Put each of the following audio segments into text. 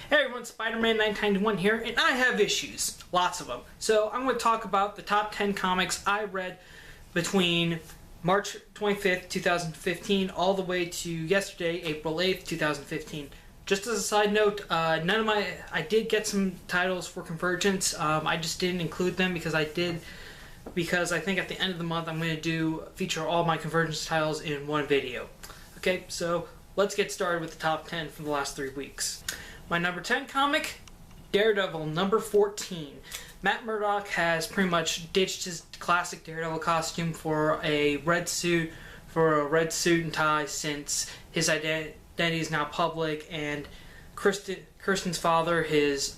Hey everyone, Spiderman 991 here, and I have issues. Lots of them. So I'm going to talk about the top 10 comics I read between March 25th, 2015, all the way to yesterday, April 8th, 2015. Just as a side note, I did get some titles for Convergence. I just didn't include them because I think at the end of the month I'm going to feature all my Convergence titles in one video. Okay, so let's get started with the top 10 from the last 3 weeks. My number 10 comic, Daredevil, number 14. Matt Murdock has pretty much ditched his classic Daredevil costume for a red suit and tie, since his identity is now public, and Kirsten's father, who's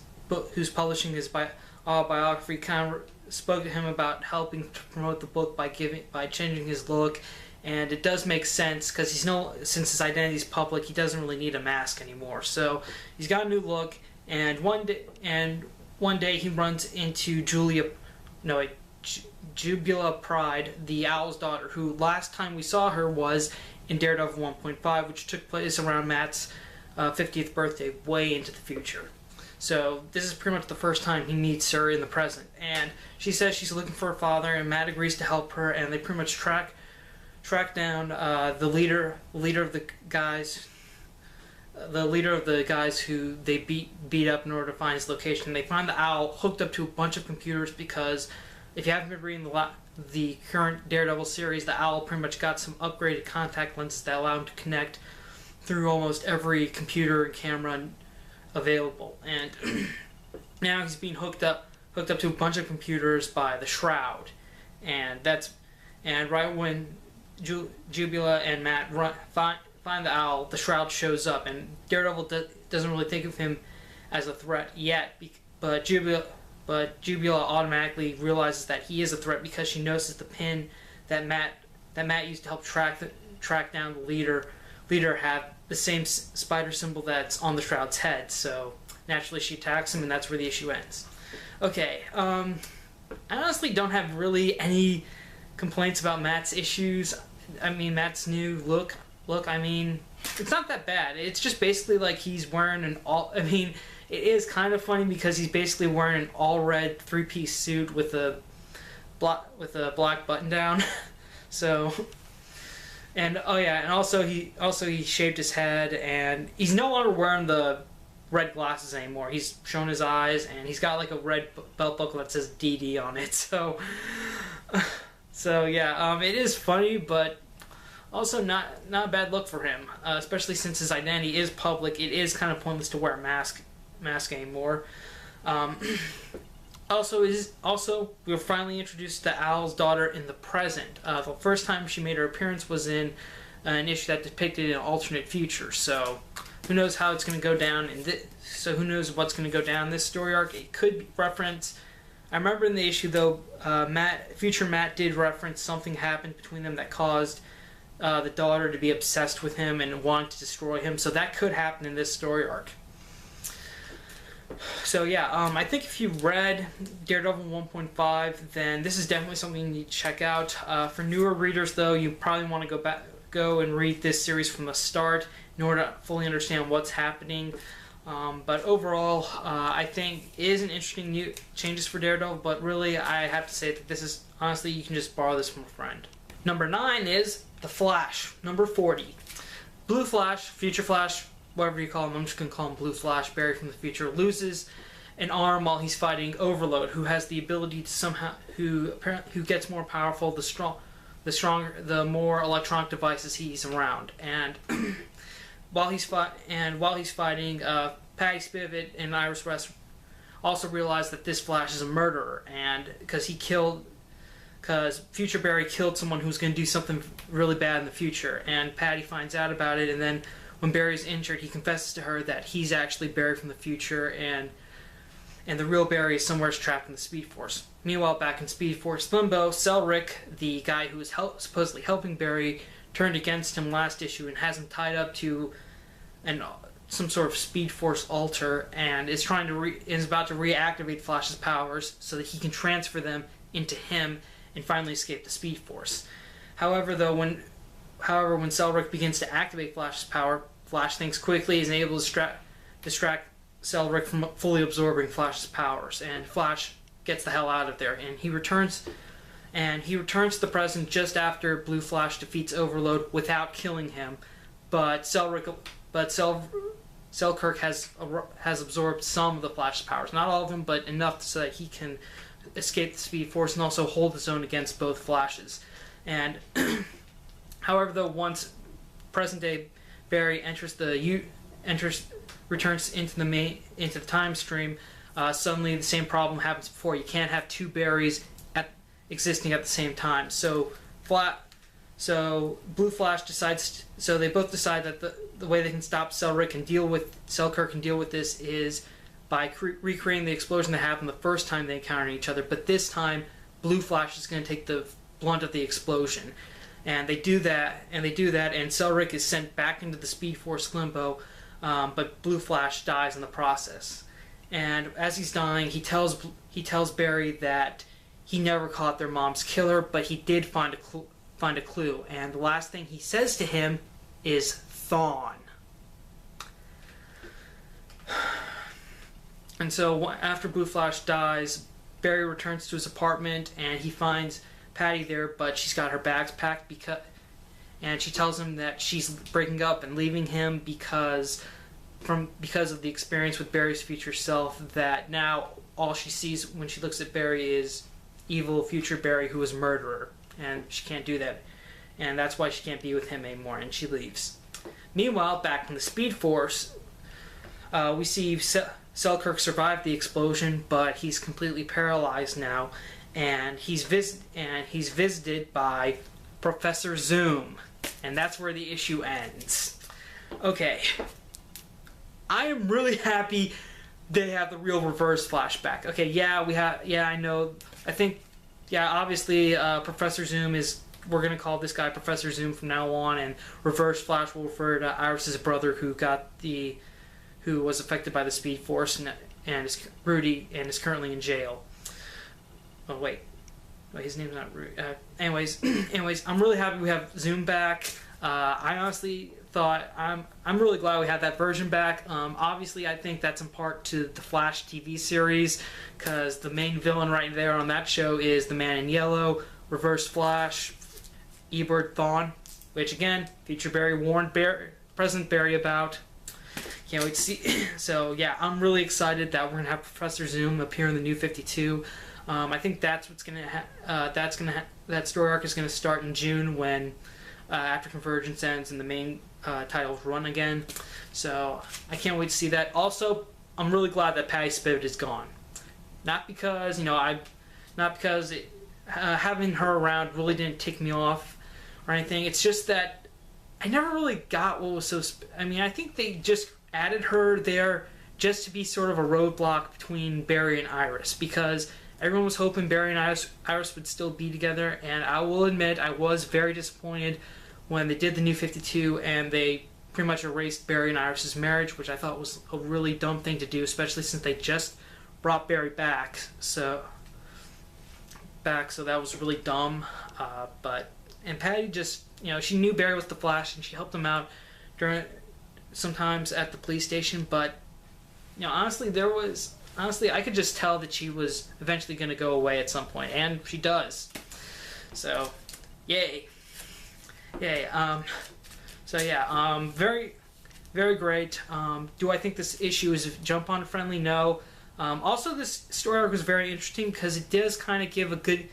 publishing his biography, kind of spoke to him about helping to promote the book by changing his look. And it does make sense because since his identity is public, he doesn't really need a mask anymore. So he's got a new look, and one day he runs into Jubila Pride, the Owl's daughter, who last time we saw her was in Daredevil 1.5, which took place around Matt's 50th birthday, way into the future. So this is pretty much the first time he meets her in the present, and she says she's looking for her father, and Matt agrees to help her, and they pretty much track down the leader of the guys who they beat up in order to find his location. They find the Owl hooked up to a bunch of computers because, if you haven't been reading the current Daredevil series, the Owl pretty much got some upgraded contact lenses that allow him to connect through almost every computer and camera available. And now he's being hooked up to a bunch of computers by the Shroud, and right when Jubila and Matt find the Owl, the Shroud shows up, and Daredevil doesn't really think of him as a threat yet, but Jubila automatically realizes that he is a threat because she notices the pin that Matt used to help track down the leader have the same spider symbol that's on the Shroud's head. So naturally she attacks him, and that's where the issue ends. Okay, I honestly don't have really any complaints about Matt's issues. I mean, Matt's new look, I mean, it's not that bad. It's just basically like he's wearing it is kind of funny because he's basically wearing an all-red three-piece suit with a black button down. So, and also he shaved his head, and he's no longer wearing the red glasses anymore. He's shown his eyes, and he's got like a red belt buckle that says DD on it. So yeah, it is funny, but also not a bad look for him, especially since his identity is public. It is kind of pointless to wear a mask anymore. Also, we were finally introduced to Owl's daughter in the present. The first time she made her appearance was in an issue that depicted an alternate future. So who knows how it's going to go down who knows what's going to go down in this story arc? It could reference. I remember in the issue though, future Matt did reference something happened between them that caused the daughter to be obsessed with him and want to destroy him. So that could happen in this story arc. So yeah, I think if you read Daredevil 1.5, then this is definitely something you need to check out. For newer readers though, you probably want to go and read this series from the start in order to fully understand what's happening. But overall, I think it is an interesting new changes for Daredevil, but really I have to say that this is, honestly, you can just borrow this from a friend. Number 9 is The Flash, number 40. Blue Flash, Future Flash, whatever you call him, I'm just going to call him Blue Flash, Barry from the future, loses an arm while he's fighting Overload, who has the ability to who gets more powerful the more electronic devices he's around. And while he's fighting, Patty Spivot and Iris West also realize that this Flash is a murderer, and because Future Barry killed someone who's going to do something really bad in the future, and Patty finds out about it, and then when Barry's injured, he confesses to her that he's actually Barry from the future, and the real Barry is somewhere trapped in the Speed Force. Meanwhile, back in Speed Force Limbo, Selric, the guy who was supposedly helping Barry, turned against him last issue and has him tied up to some sort of Speed Force altar, and is about to reactivate Flash's powers so that he can transfer them into him and finally escape the Speed Force. However, when Selric begins to activate Flash's power, Flash thinks quickly, is able to distract Rick from fully absorbing Flash's powers, and Flash gets the hell out of there, and he returns to the present just after Blue Flash defeats Overload without killing him, but Selkirk has absorbed some of the Flash's powers, not all of them, but enough so that he can escape the Speed Force and also hold his own against both Flashes. And however, though, once present-day Barry returns into the time stream, suddenly the same problem happens before. You can't have two Barrys existing at the same time. So Blue Flash decides. So they both decide that the way they can stop Selkirk and deal with this is by recreating the explosion that happened the first time they encountered each other. But this time, Blue Flash is going to take the blunt of the explosion, and they do that. And Selkirk is sent back into the Speed Force limbo. But Blue Flash dies in the process. And as he's dying, he tells Barry that he never caught their mom's killer, but he did find a clue. And the last thing he says to him is Thawne. And so after Blue Flash dies, Barry returns to his apartment and he finds Patty there, but she's got her bags packed and she tells him that she's breaking up and leaving him because of the experience with Barry's future self, that now all she sees when she looks at Barry is evil future Barry who is a murderer, and she can't do that, and that's why she can't be with him anymore, and she leaves. Meanwhile, back in the Speed Force, we see Selkirk survived the explosion, but he's completely paralyzed now, and he's visited by Professor Zoom, and that's where the issue ends. Okay, I am really happy they have the real reverse flashback. Okay, I know. I think, obviously, Professor Zoom we're going to call this guy Professor Zoom from now on, and Reverse Flash will refer to Iris's brother who was affected by the Speed Force and is Rudy and is currently in jail. Oh, wait, his name's not Rudy. Anyways, I'm really happy we have Zoom back. I honestly thought I'm really glad we had that version back. Obviously, I think that's in part to the Flash TV series, because the main villain right there on that show is the Man in Yellow, Reverse Flash, Ebert Thawne, which again, future Barry warned present Barry about. Can't wait to see. So yeah, I'm really excited that we're gonna have Professor Zoom appear in the New 52. I think that's what's gonna that story arc is gonna start in June when after Convergence ends and the main titles run again. So I can't wait to see that. Also, I'm really glad that Patty Spivot is gone. Not because having her around really didn't tick me off or anything. It's just that I never really got what was so. I think they just added her there just to be sort of a roadblock between Barry and Iris, because everyone was hoping Barry and Iris would still be together, and I will admit I was very disappointed when they did the New 52 and they pretty much erased Barry and Iris' marriage, which I thought was a really dumb thing to do, especially since they just brought Barry back. So that was really dumb. And Patty just, she knew Barry was the Flash and she helped him out sometimes at the police station, but honestly, I could just tell that she was eventually going to go away at some point, and she does. So, yay. Very, very great. Do I think this issue is jump on friendly? No. Also, this story arc was very interesting because it does kind of give a good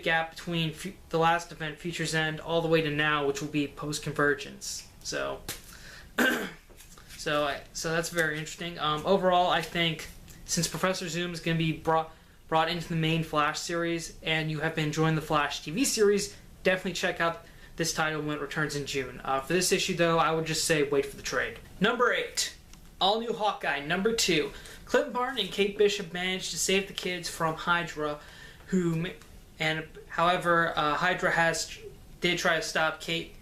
gap between the last event, Future's End, all the way to now, which will be post-Convergence. So, so that's very interesting. Overall, I think since Professor Zoom is going to be brought into the main Flash series, and you have been enjoying the Flash TV series, definitely check out this title when it returns in June. For this issue, though, I would just say wait for the trade. Number 8, All New Hawkeye. Number 2, Clint Barton and Kate Bishop managed to save the kids from Hydra, however, Hydra did try to stop Kate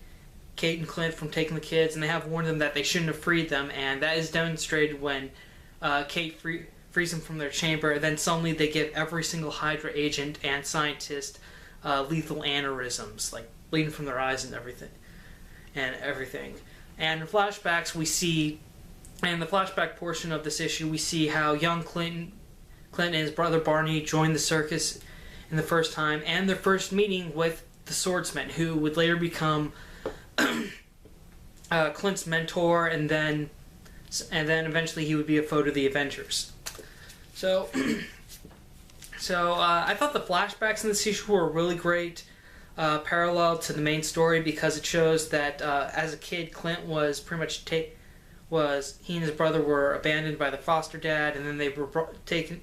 and Clint from taking the kids, and they have warned them that they shouldn't have freed them, and that is demonstrated when Kate frees them from their chamber, and then suddenly they give every single Hydra agent and scientist lethal aneurysms, like bleeding from their eyes and everything. And in flashbacks, we see And the flashback portion of this issue, we see how young Clint and his brother Barney joined the circus in the first time, and their first meeting with the swordsman, who would later become Clint's mentor, and then eventually he would be a foe to the Avengers. So, I thought the flashbacks in this issue were really great, parallel to the main story, because it shows that as a kid, Clint was pretty much he and his brother were abandoned by the foster dad, and then they were pretty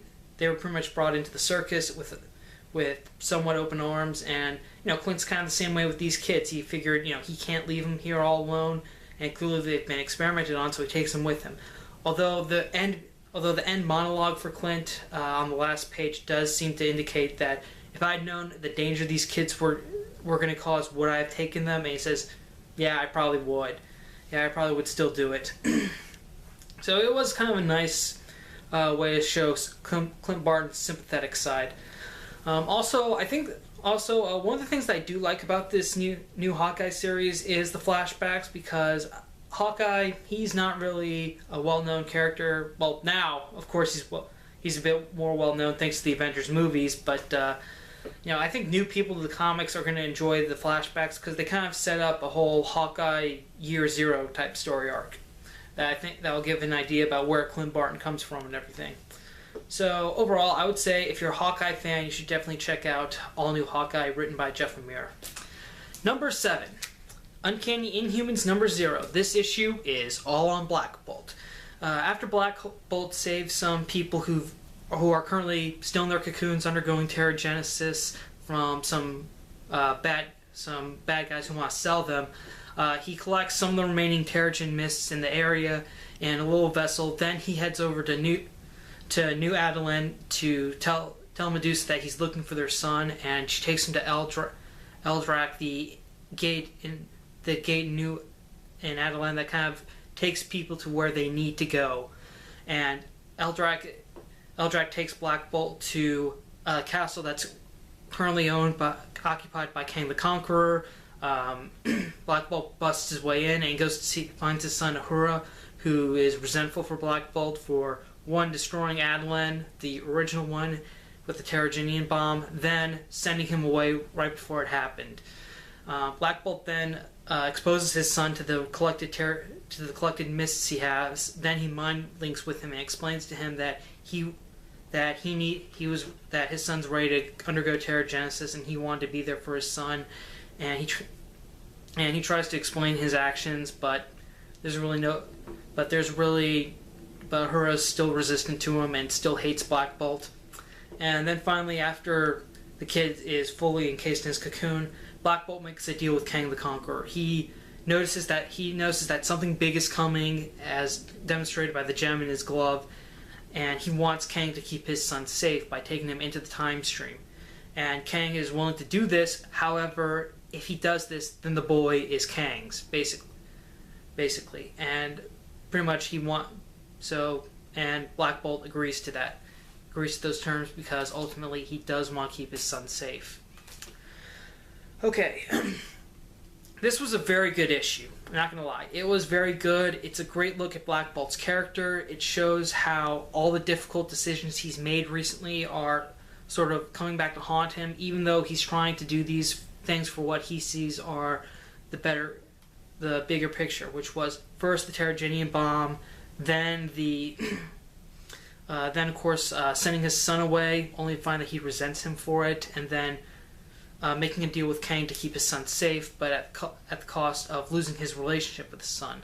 much brought into the circus with somewhat open arms. And Clint's kind of the same way with these kids. He figured he can't leave them here all alone, and clearly they've been experimented on, so he takes them with him. Although the end monologue for Clint on the last page does seem to indicate that if I'd known the danger these kids were going to cause, would I have taken them? And he says, yeah, I probably would. Yeah, I probably would still do it. So it was kind of a nice way to show Clint Barton's sympathetic side. Also, I think one of the things that I do like about this new Hawkeye series is the flashbacks, because Hawkeye, he's not really a well-known character. Well, now, of course, he's a bit more well-known thanks to the Avengers movies, but I think new people to the comics are going to enjoy the flashbacks, because they kind of set up a whole Hawkeye Year Zero type story arc. I think that will give an idea about where Clint Barton comes from and everything. So overall, I would say if you're a Hawkeye fan, you should definitely check out All New Hawkeye, written by Jeff Lemire. Number 7, Uncanny Inhumans number 0. This issue is all on Black Bolt. After Black Bolt saves some people who are currently still in their cocoons undergoing teragenesis from some bad guys who want to sell them, he collects some of the remaining Terrigen mists in the area in a little vessel. Then he heads over to New Adelan to tell Medusa that he's looking for their son, and she takes him to Eldrak, the gate in New Adelan that kind of takes people to where they need to go. And Eldrak takes Black Bolt to a castle that's currently occupied by Kang the Conqueror. Black Bolt busts his way in and goes to finds his son Ahura, who is resentful for Black Bolt for destroying Adelan, the original one, with the Terrigenian bomb, then sending him away right before it happened. Black Bolt then exposes his son to the collected mists he has. Then he mind links with him and explains to him that his son's ready to undergo Terrigenesis, and he wanted to be there for his son. And he tries to explain his actions, but Ahura's still resistant to him and still hates Black Bolt. And then finally, after the kid is fully encased in his cocoon, Black Bolt makes a deal with Kang the Conqueror. He notices that something big is coming, as demonstrated by the gem in his glove, and he wants Kang to keep his son safe by taking him into the time stream. And Kang is willing to do this. However, if he does this, then the boy is Kang's, basically. And pretty much and Black Bolt agrees to those terms, because ultimately he does want to keep his son safe. Okay, this was a very good issue. I'm not going to lie. It was very good. It's a great look at Black Bolt's character. It shows how all the difficult decisions he's made recently are sort of coming back to haunt him, even though he's trying to do these things for what he sees are the bigger picture, which was first the Terrigenian bomb, then of course sending his son away, only to find that he resents him for it, and then making a deal with Kang to keep his son safe, but at the cost of losing his relationship with his son.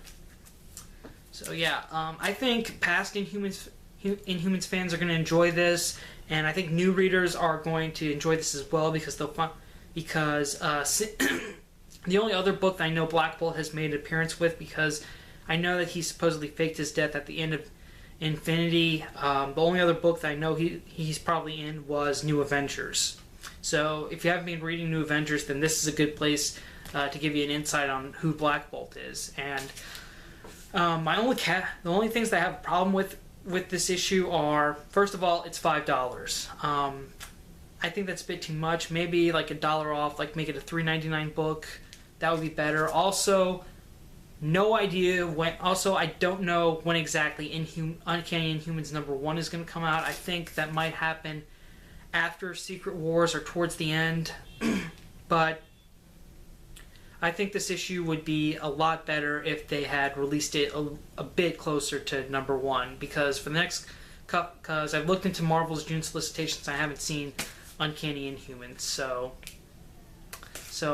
So yeah, I think past Inhumans fans are going to enjoy this, and I think new readers are going to enjoy this as well, because the only other book that I know Black Bolt has made an appearance with, because I know that he supposedly faked his death at the end of Infinity. The only other book that I know he's probably in was New Avengers. So if you haven't been reading New Avengers, then this is a good place to give you an insight on who Black Bolt is. And the only things that I have a problem with this issue are, first of all, it's $5. I think that's a bit too much. Maybe like $1 off, like make it a $3.99 book. That would be better. Also, No idea when. Also, I don't know when exactly Uncanny Inhumans #1 is going to come out. I think that might happen after Secret Wars or towards the end. But I think this issue would be a lot better if they had released it a bit closer to #1, because for the next because I've looked into Marvel's June solicitations, I haven't seen Uncanny Inhumans, so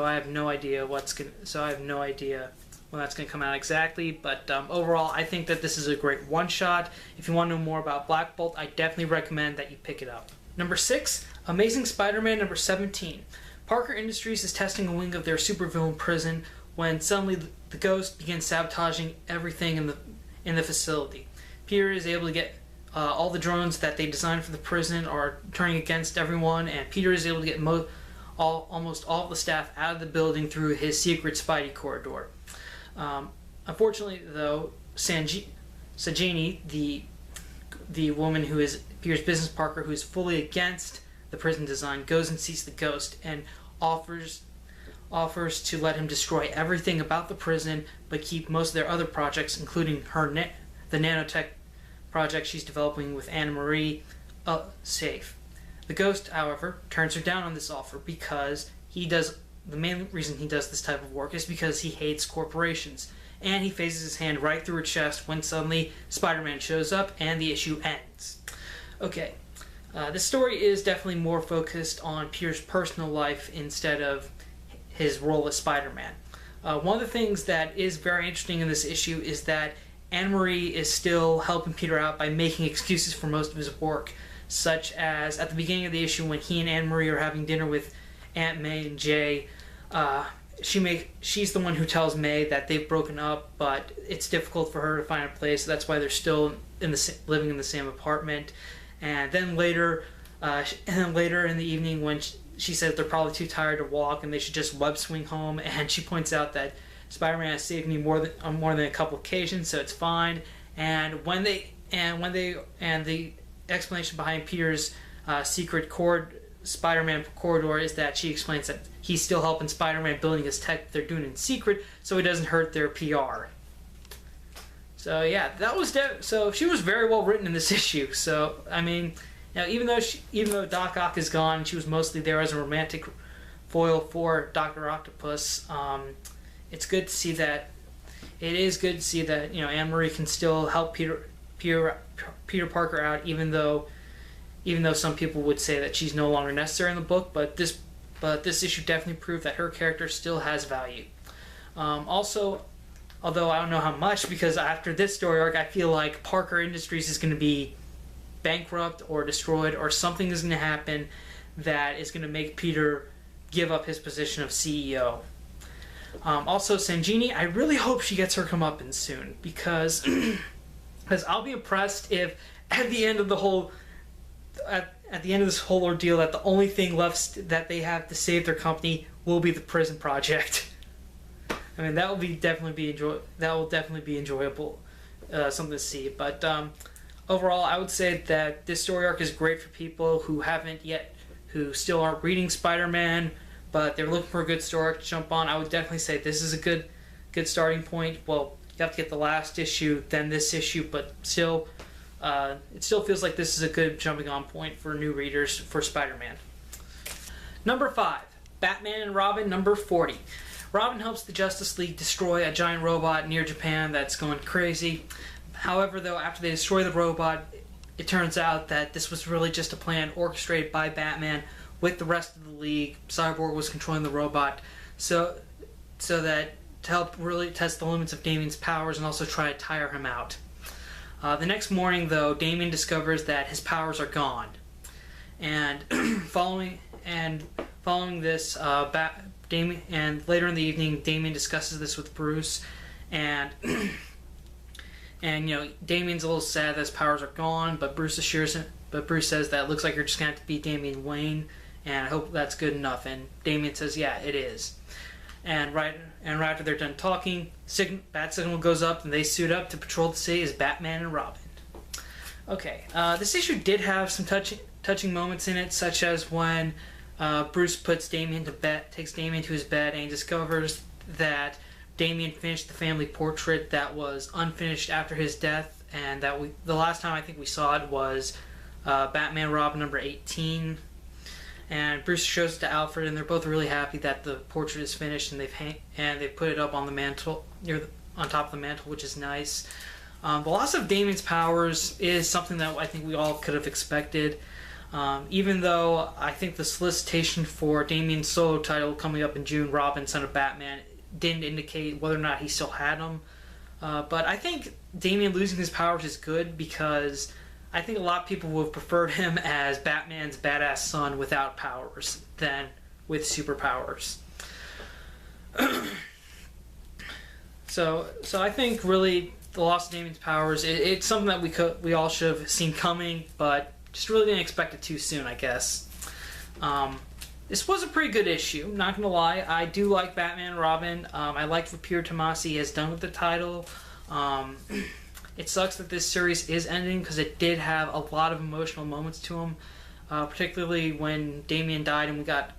I have no idea when that's gonna come out exactly. But overall, I think that this is a great one-shot. If you want to know more about Black Bolt, I definitely recommend that you pick it up. Number 6, Amazing Spider-Man #17. Parker Industries is testing a wing of their supervillain prison when suddenly the Ghost begins sabotaging everything in the facility. Peter is able to get all the drones that they designed for the prison are turning against everyone, and Peter is able to get almost all of the staff out of the building through his secret Spidey corridor. Unfortunately, though, Sajini, the woman who is Peter's business partner, who is fully against the prison design, goes and sees the Ghost and offers to let him destroy everything about the prison, but keep most of their other projects, including the nanotech project she's developing with Anna Marie, safe. The Ghost, however, turns her down on this offer because the main reason he does this type of work is because he hates corporations, and he faces his hand right through her chest when suddenly Spider-Man shows up and the issue ends. Okay, this story is definitely more focused on Peter's personal life instead of his role as Spider-Man. One of the things that is very interesting in this issue is that Anne Marie is still helping Peter out by making excuses for most of his work, such as at the beginning of the issue when he and Anne Marie are having dinner with Aunt May and Jay. She's the one who tells May that they've broken up, but it's difficult for her to find a place, so that's why they're still living in the same apartment. And then later in the evening, when she says they're probably too tired to walk and they should just web swing home, and she points out that Spider-Man has saved me on more than a couple occasions, so it's fine. And the explanation behind Peter's secret Spider-Man corridor is that she explains that he's still helping Spider-Man building his tech they're doing in secret, so it doesn't hurt their PR. So yeah, so she was very well written in this issue. So I mean, even though Doc Ock is gone, she was mostly there as a romantic foil for Dr. Octopus. It's good to see that. It is good to see that Anne Marie can still help Peter Parker out, even though some people would say that she's no longer necessary in the book. But this issue definitely proved that her character still has value. Also, although I don't know how much, because after this story arc, I feel like Parker Industries is going to be bankrupt or destroyed, or something is going to happen that is going to make Peter give up his position of CEO. Also, Sanjini, I really hope she gets her comeuppance soon, because I'll be impressed if at the end of this whole ordeal, that the only thing left that they have to save their company will be the prison project. I mean, that will definitely be enjoyable, something to see. But overall, I would say that this story arc is great for people who still aren't reading Spider-Man, but they're looking for a good story arc to jump on. I would definitely say this is a good starting point. Well, you have to get the last issue, then this issue, but still, it still feels like this is a good jumping on point for new readers for Spider-Man. Number 5, Batman and Robin #40. Robin helps the Justice League destroy a giant robot near Japan that's going crazy. However, though, after they destroy the robot, it turns out that this was really just a plan orchestrated by Batman with the rest of the League. Cyborg was controlling the robot, so that to help really test the limits of Damian's powers and also try to tire him out. The next morning, though, Damian discovers that his powers are gone, and following this, and later in the evening, Damian discusses this with Bruce, and Damian's a little sad that his powers are gone, but Bruce says that it looks like you're just gonna have to beat Damian Wayne, and I hope that's good enough. And Damian says, yeah, it is. And right after they're done talking, bat signal goes up, and they suit up to patrol the city as Batman and Robin. Okay, this issue did have some touching moments in it, such as when Bruce takes Damian to his bed, and he discovers that Damian finished the family portrait that was unfinished after his death, and that the last time I think we saw it was Batman Robin number 18. And Bruce shows it to Alfred, and they're both really happy that the portrait is finished, and they've put it up on the mantle, on top of the mantle, which is nice. The loss of Damian's powers is something that I think we all could have expected. Even though I think the solicitation for Damian's solo title coming up in June, Robin, Son of Batman, didn't indicate whether or not he still had them. But I think Damian losing his powers is good, because I think a lot of people would have preferred him as Batman's badass son without powers than with superpowers. So I think really the loss of Damian's powers, it's something that we all should have seen coming, but just really didn't expect it too soon, I guess. This was a pretty good issue, not gonna lie. I do like Batman and Robin. I like what Pierre Tomasi has done with the title. It sucks that this series is ending, because it did have a lot of emotional moments to him, particularly when Damian died,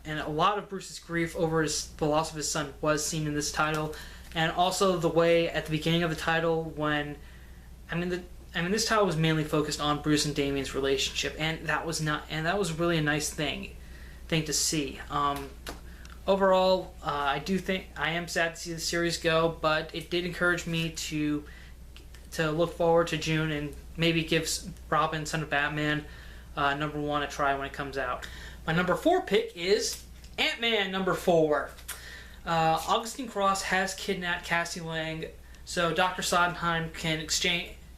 and a lot of Bruce's grief over the loss of his son was seen in this title, and also the way at the beginning of the title when, this title was mainly focused on Bruce and Damian's relationship, and that was really a nice thing to see. Overall, I am sad to see the series go, but it did encourage me to look forward to June and maybe give Robin, Son of Batman, number 1 a try when it comes out. My number 4 pick is AntMan number 4. Augustine Cross has kidnapped Cassie Lang, so Dr. Sondheim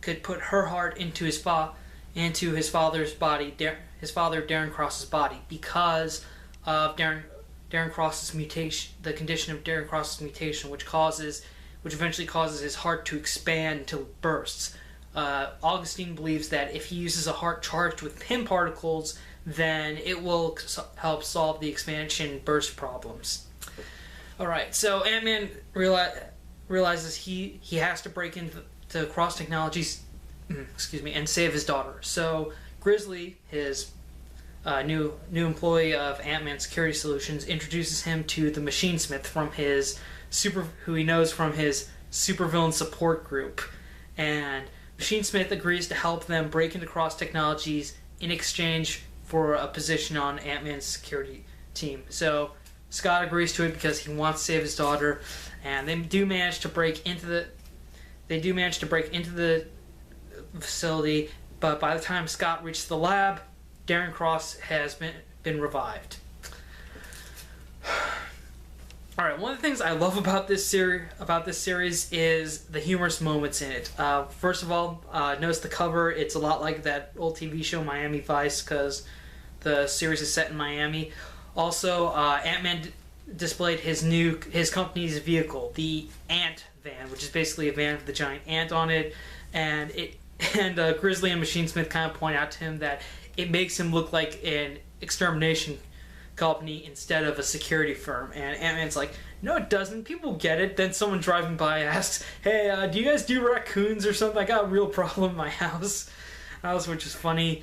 could put her heart into his father's body, his father Darren Cross's body, because of Darren Cross's mutation, the condition of Darren Cross's mutation, which eventually causes his heart to expand until it bursts. Augustine believes that if he uses a heart charged with PIM particles, then it will help solve the expansion burst problems. Alright, so Ant-Man realizes he has to break into Cross Technologies and save his daughter. So Grizzly, his new employee of Ant-Man Security Solutions, introduces him to the Machine Smith who he knows from his supervillain support group, and Machine Smith agrees to help them break into Cross Technologies in exchange for a position on Ant-Man's security team. So Scott agrees to it because he wants to save his daughter, and they do manage to break into the facility. But by the time Scott reaches the lab, Darren Cross has been revived. Alright, one of the things I love about this series is the humorous moments in it. First of all, notice the cover. It's a lot like that old TV show Miami Vice, because the series is set in Miami. Also, Ant-Man displayed his company's vehicle, the Ant Van, which is basically a van with a giant ant on it, and Grizzly and Machine Smith kind of point out to him that it makes him look like an extermination company instead of a security firm. And Ant-Man's like, no it doesn't, people get it. Then someone driving by asks, hey, do you guys do raccoons or something? I got a real problem in my house, which is funny.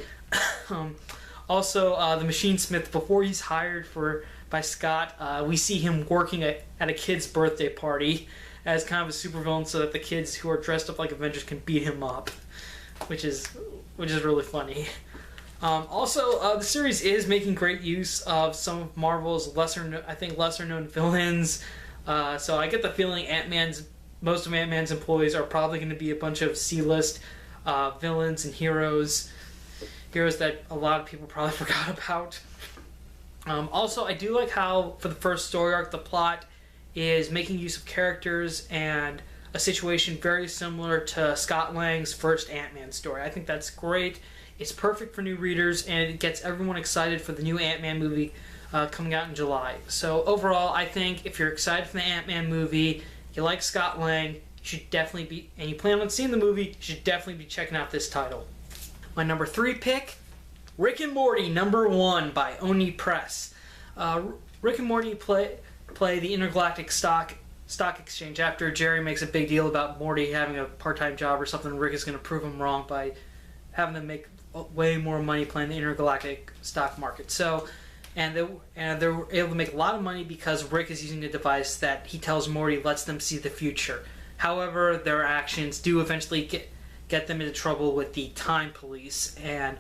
Also, the Machine Smith, before he's hired by Scott, we see him working at a kid's birthday party as kind of a supervillain, so that the kids who are dressed up like Avengers can beat him up, which is really funny. Also, the series is making great use of some of Marvel's lesser known villains. So I get the feeling most of Ant-Man's employees are probably going to be a bunch of C-list villains and heroes that a lot of people probably forgot about. Also, I do like how for the first story arc, the plot is making use of characters and a situation very similar to Scott Lang's first Ant-Man story. I think that's great. It's perfect for new readers, and it gets everyone excited for the new Ant-Man movie coming out in July. So overall, I think if you're excited for the Ant-Man movie, you like Scott Lang, and you plan on seeing the movie, you should definitely be checking out this title. My number 3 pick, Rick and Morty number 1 by Oni Press. Rick and Morty play the intergalactic stock exchange. After Jerry makes a big deal about Morty having a part-time job or something, Rick is going to prove him wrong by having them make way more money playing the intergalactic stock market. So they were able to make a lot of money because Rick is using a device that he tells Morty lets them see the future. However, their actions do eventually get them into trouble with the Time Police, and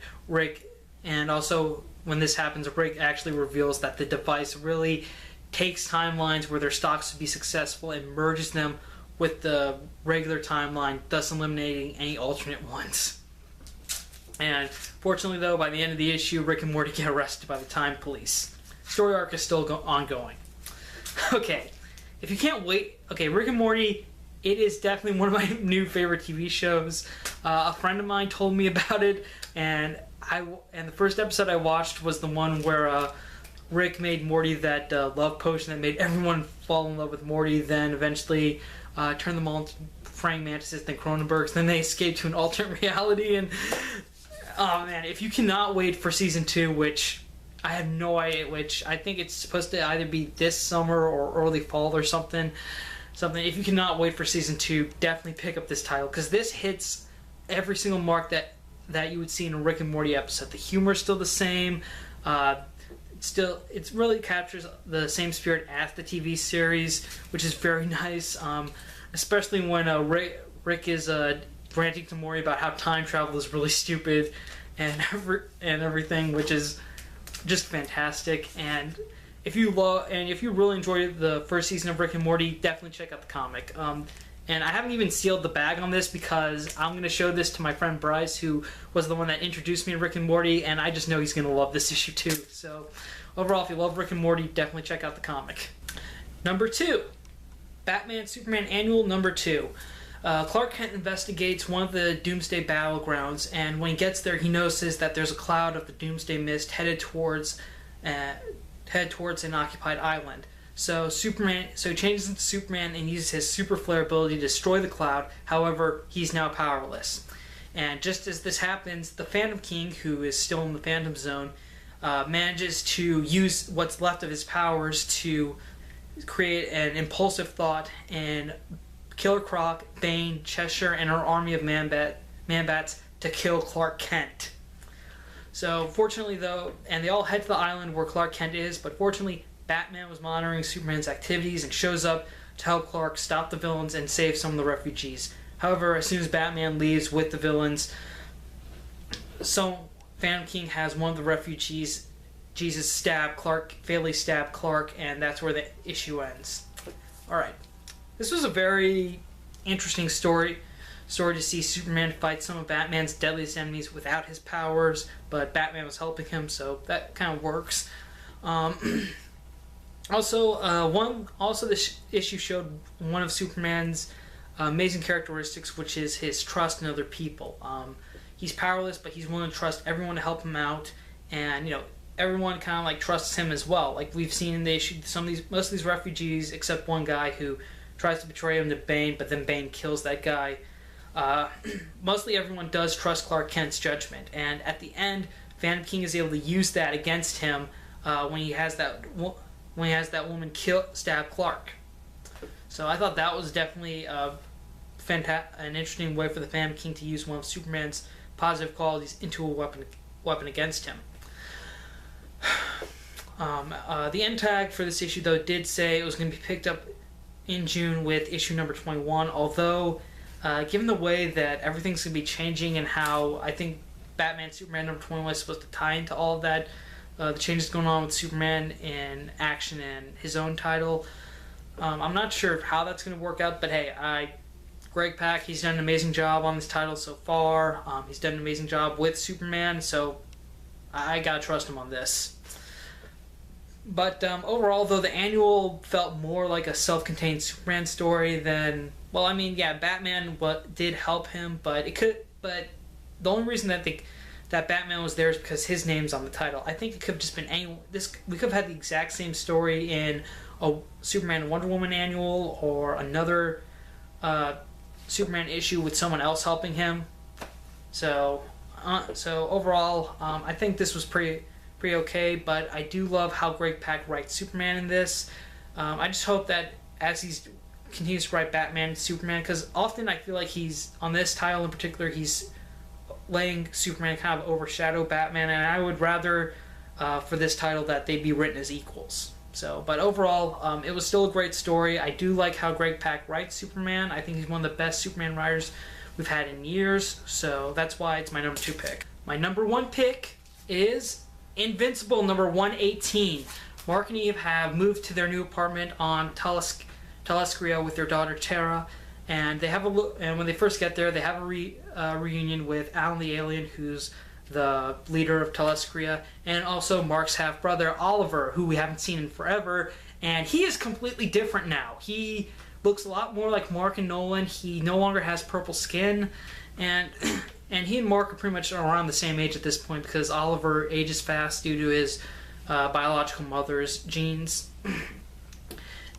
also when this happens, Rick actually reveals that the device really takes timelines where their stocks would be successful and merges them with the regular timeline, thus eliminating any alternate ones. And fortunately, though, by the end of the issue, Rick and Morty get arrested by the Time Police. Story arc is still ongoing. Okay, if you can't wait, Rick and Morty, it is definitely one of my new favorite TV shows. A friend of mine told me about it, and the first episode I watched was the one where Rick made Morty that love potion that made everyone fall in love with Morty, then eventually turned them all into praying mantises, then Cronenbergs, then they escaped to an alternate reality, and oh man, if you cannot wait for season 2, which I have no idea, which I think it's supposed to either be this summer or early fall or something. If you cannot wait for season 2, definitely pick up this title, because this hits every single mark that you would see in a Rick and Morty episode. The humor is still the same. It really captures the same spirit as the TV series, which is very nice. Especially when Rick is ranting to Morty about how time travel is really stupid and everything, which is just fantastic. And if you really enjoyed the first season of Rick and Morty, definitely check out the comic. And I haven't even sealed the bag on this because I'm going to show this to my friend Bryce, who was the one that introduced me to Rick and Morty, and I just know he's going to love this issue too. So overall, if you love Rick and Morty, definitely check out the comic. Number 2, Batman Superman Annual number 2. Clark Kent investigates one of the Doomsday battlegrounds, and when he gets there, he notices that there's a cloud of the Doomsday mist headed towards an occupied island. So he changes into Superman and uses his super flare ability to destroy the cloud. However, he's now powerless. And just as this happens, the Phantom King, who is still in the Phantom Zone, manages to use what's left of his powers to create an impulsive thought and Killer Croc, Bane, Cheshire, and her army of Man-Bats to kill Clark Kent. So fortunately, though, and they all head to the island where Clark Kent is, but fortunately, Batman was monitoring Superman's activities and shows up to help Clark stop the villains and save some of the refugees. However, as soon as Batman leaves with the villains, Phantom King has one of the refugees, Jesus, fatally stab Clark, and that's where the issue ends. Alright. This was a very interesting story to see Superman fight some of Batman's deadliest enemies without his powers, but Batman was helping him, so that kind of works. This issue showed one of Superman's amazing characteristics, which is his trust in other people. He's powerless, but he's willing to trust everyone to help him out, and everyone kind of like trusts him as well. Like we've seen in the issue, most of these refugees, except one guy who tries to betray him to Bane, but then Bane kills that guy. Mostly everyone does trust Clark Kent's judgment, and at the end, Phantom King is able to use that against him when he has that woman stab Clark. So I thought that was definitely an interesting way for the Phantom King to use one of Superman's positive qualities into a weapon against him. The end tag for this issue, though, did say it was going to be picked up in June with issue number 21, although given the way that everything's going to be changing and how I think Batman Superman number 21 is supposed to tie into all of that, the changes going on with Superman in action and his own title, I'm not sure how that's going to work out, but hey, Greg Pak, he's done an amazing job on this title so far. He's done an amazing job with Superman, so I gotta trust him on this. But overall, though, the annual felt more like a self-contained Superman story than... Well, I mean, yeah, Batman did help him, but the only reason that Batman was there is because his name's on the title. I think it could have just been we could have had the exact same story in a Superman and Wonder Woman annual or another Superman issue with someone else helping him. So overall, I think this was pretty okay, but I do love how Greg Pak writes Superman in this. I just hope that as he continues to write Batman and Superman, because often I feel like he's, on this title in particular, he's letting Superman kind of overshadow Batman, and I would rather for this title that they be written as equals. So, but overall, it was still a great story. I do like how Greg Pak writes Superman. I think he's one of the best Superman writers we've had in years, so that's why it's my number 2 pick. My number 1 pick is Invincible, number 118. Mark and Eve have moved to their new apartment on Telescria with their daughter Tara, and they have and when they first get there, they have a reunion with Alan the Alien, who's the leader of Telescria, and also Mark's half-brother Oliver, who we haven't seen in forever, and he is completely different now. He looks a lot more like Mark and Nolan. He no longer has purple skin, and he and Mark are pretty much around the same age at this point because Oliver ages fast due to his biological mother's genes.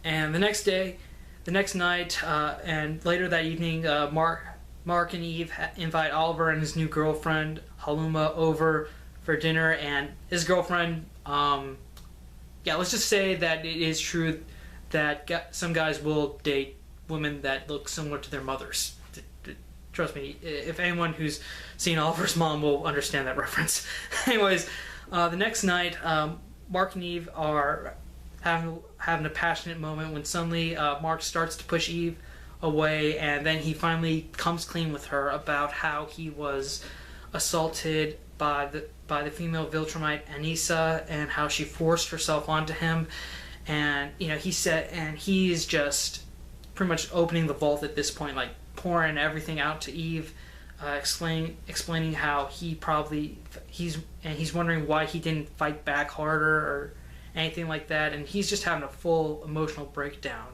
And the next night, and later that evening, Mark and Eve invite Oliver and his new girlfriend Haluma over for dinner, and his girlfriend, let's just say that it is true that some guys will date women that look similar to their mothers. Trust me, if anyone who's seen Oliver's mom will understand that reference. Anyways, the next night, Mark and Eve are having a passionate moment when suddenly Mark starts to push Eve away, and then he finally comes clean with her about how he was assaulted by the female Viltrumite Anissa and how she forced herself onto him. And he said, and he's just pretty much opening the vault at this point, like pouring everything out to Eve, explaining how he's wondering why he didn't fight back harder or anything like that, and he's just having a full emotional breakdown.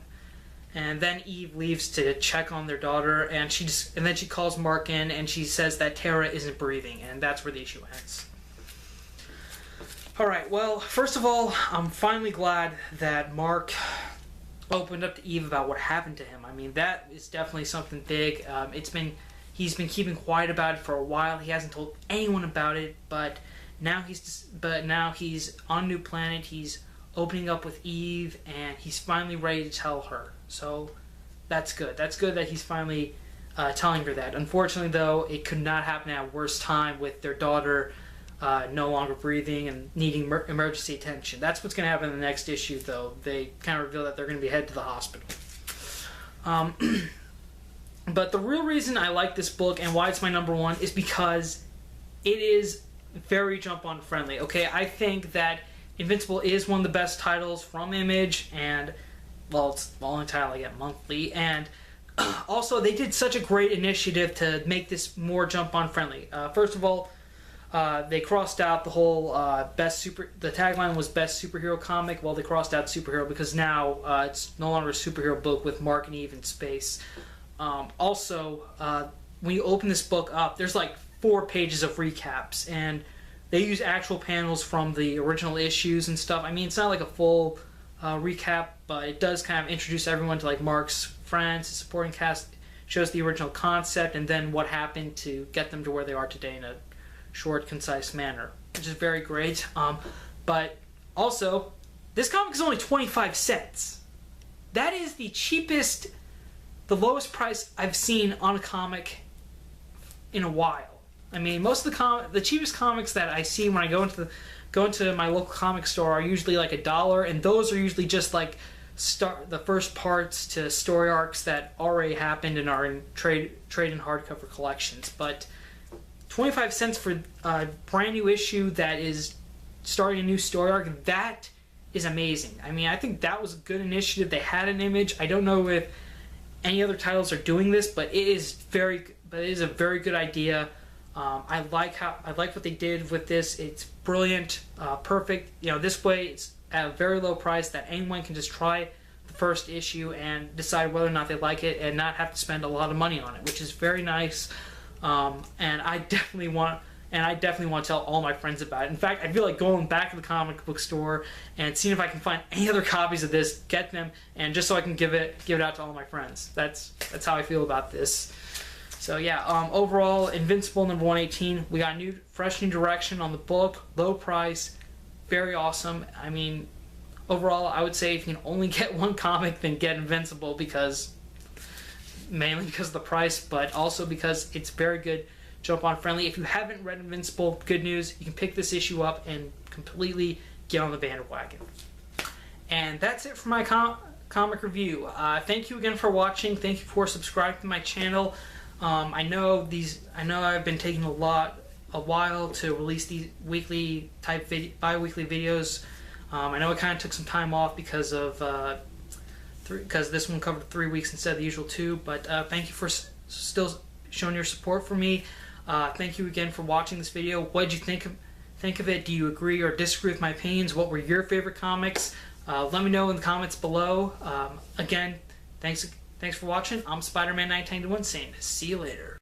And then Eve leaves to check on their daughter, and then she calls Mark in, and she says that Tara isn't breathing, and that's where the issue ends. Alright, well, first of all, I'm finally glad that Mark opened up to Eve about what happened to him. I mean, that is definitely something big. He's been keeping quiet about it for a while. He hasn't told anyone about it, but now he's on a new planet. He's opening up with Eve, and he's finally ready to tell her. So that's good. That's good that he's finally telling her that. Unfortunately, though, it could not happen at a worse time with their daughter no longer breathing and needing emergency attention. That's what's going to happen in the next issue, though. They kind of reveal that they're going to be headed to the hospital. But the real reason I like this book and why it's my number 1 is because it is very jump-on friendly. Okay, I think that Invincible is one of the best titles from Image, and it's the only title I get monthly, and also they did such a great initiative to make this more jump-on friendly. First of all, they crossed out the whole the tagline was best superhero comic. Well, they crossed out superhero because now it's no longer a superhero book with Mark and Eve in space. Also, when you open this book up, there's like 4 pages of recaps, and they use actual panels from the original issues and stuff. I mean, it's not like a full recap, but it does kind of introduce everyone to like Mark's friends, his supporting cast, shows the original concept, and then what happened to get them to where they are today in a short, concise manner, which is very great. But also, this comic is only 25 cents. That is the cheapest, the lowest price I've seen on a comic in a while. I mean, most of the cheapest comics that I see when I go into my local comic store are usually like $1, and those are usually just like the first parts to story arcs that already happened and are in trade and hardcover collections. But 25 cents for a brand new issue that is starting a new story arc, that is amazing. I mean, I think that was a good initiative. They had an Image. I don't know if any other titles are doing this, but it is a very good idea. I like what they did with this. It's brilliant, perfect. This way it's at a very low price that anyone can just try the first issue and decide whether or not they like it and not have to spend a lot of money on it, which is very nice. And I definitely want to tell all my friends about it. In fact, I feel like going back to the comic book store and seeing if I can find any other copies of this, get them, and just so I can give it out to all my friends. That's how I feel about this. So yeah, overall, Invincible number 118. We got fresh new direction on the book, low price, very awesome. I mean, overall, I would say if you can only get one comic, then get Invincible, mainly because of the price, but also because it's very good jump on friendly. If you haven't read Invincible, good news, you can pick this issue up and completely get on the bandwagon. And that's it for my comic review. Thank you again for watching. Thank you for subscribing to my channel. I know I've been taking a while to release these weekly type bi-weekly videos. I know it kind of took some time off because this one covered 3 weeks instead of the usual 2. But thank you for still showing your support for me. Thank you again for watching this video. What did you think of it? Do you agree or disagree with my opinions? What were your favorite comics? Let me know in the comments below. Again, thanks for watching. I'm Spiderman 1991 saying see you later.